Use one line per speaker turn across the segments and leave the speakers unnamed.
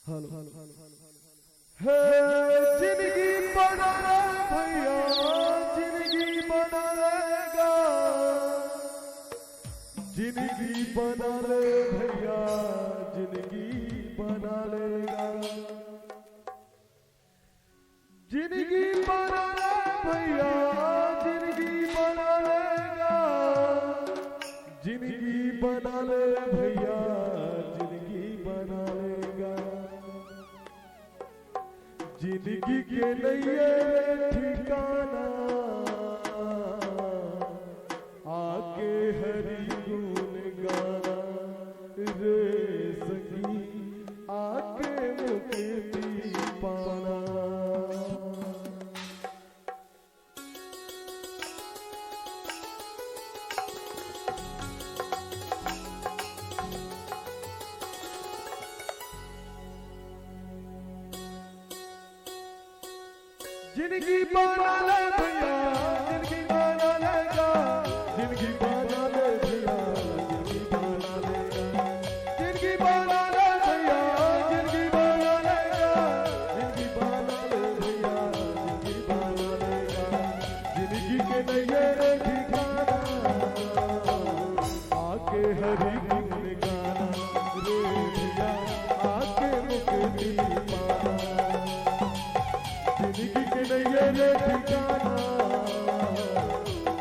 Hello है जिंदगी बना ले भैया, जिंदगी बना लेगा, जिंदगी बना ले भैया, जिंदगी बना लेगा, जिंदगी बना ले भैया, जिंदगी बना लेगा, जिंदगी बना ले भैया, जिंदगी बना लेगा, जिंदगी के लिए ठिकाना आके हरि गुण गाना रे सखी, आके मुक्ति पाना। जिंदगी बना ले भैया, जिंदगी बना लेगा, जिंदगी बना ले भैया, जिंदगी बना लेगा, जिंदगी बना ले भैया, जिंदगी बना लेगा, जिंदगी बना ले भैया, जिंदगी बना लेगा, जिंदगी के नए ठिकाना आके हरि गुण गाना रे भैया, आके मुक्ति पाना, जिंदगी के नए ठिकाना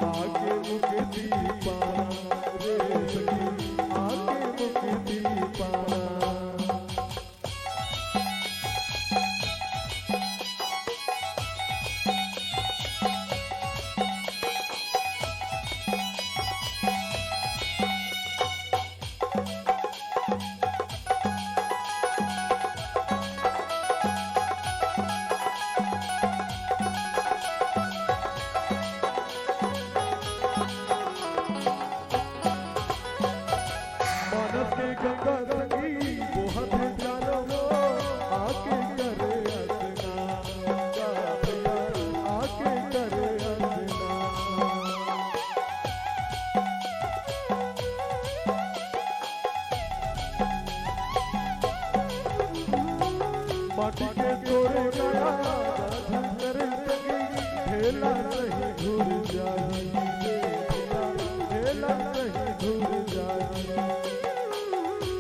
आके मुक्ति पाना रे सखी, आके मुक्ति पाना। गंगा संगी बहुत जानो आके करे भैया, आके करे माटी के तोरे गया करे सगी, ढेला नहीं घूर जाई, ढेला नहीं घूर जाई,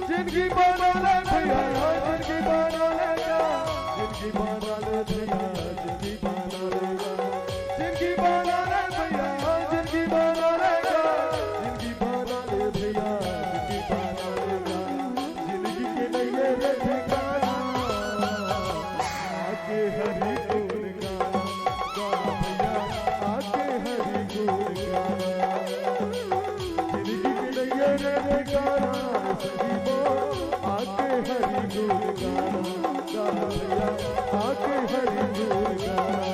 जिंदगी बना ले भैया, जिंदगी बना लेगा, जिंदगी बना ले भैया, जिंदगी बना लेगा, जिंदगी बना ले भैया, जिंदगी बना लेगा, जिंदगी बना ले भैया, जिंदगी बना लेगा, जिंदगी के नए ठिकाना आके हरि गुण गाना भैया, आके हरि गुण गाना, जिंदगी के नए ठिकाना आके हरि गुण गाना भैया, आके हरि गुण गाना।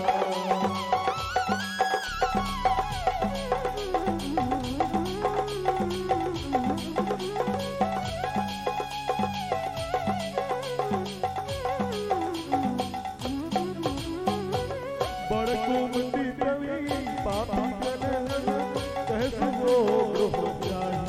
बड़ कुमती कवि पापी गण कह सुनो हो जाई,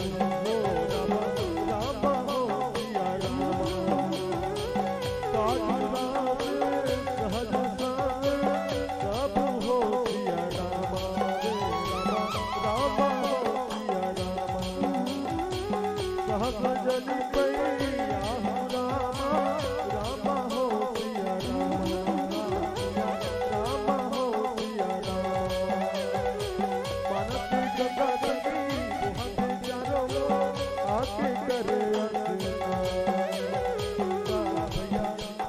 जनी पैया रामा, रामा हो पिया रामा, रामा हो पिया रामा, मानस गंगा संगी बहुत जानो आके करे अंजना भैया,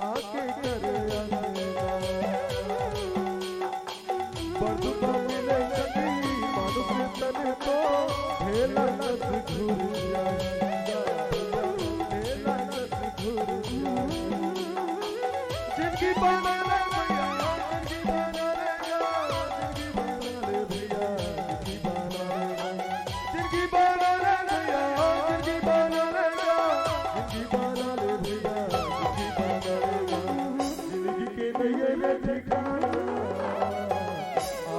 आके करे अंजना, बरदुआ मिले संगी मानुष तन को ढेला नस घूर जाए, जिंदगी बना ले भैया, जिंदगी बना लेगा, जिंदगी बना ले भैया, जिंदगी बना लेगा, जिंदगी बना ले भैया, जिंदगी बना लेगा, जिंदगी बना ले भैया, जिंदगी बना लेगा, जिंदगी के नए ठिकाना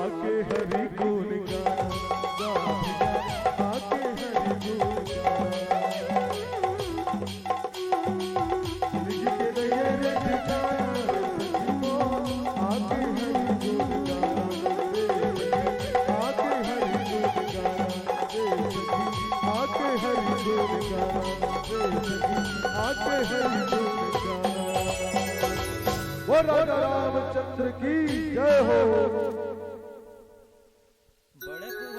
आके हरि गुण गाना भैया, आके हरि गुण गाना, जिंदगी के नए गुण गाना रे सखी आके हरि गुण गाना। वो राजा रामचंद्र की जय हो।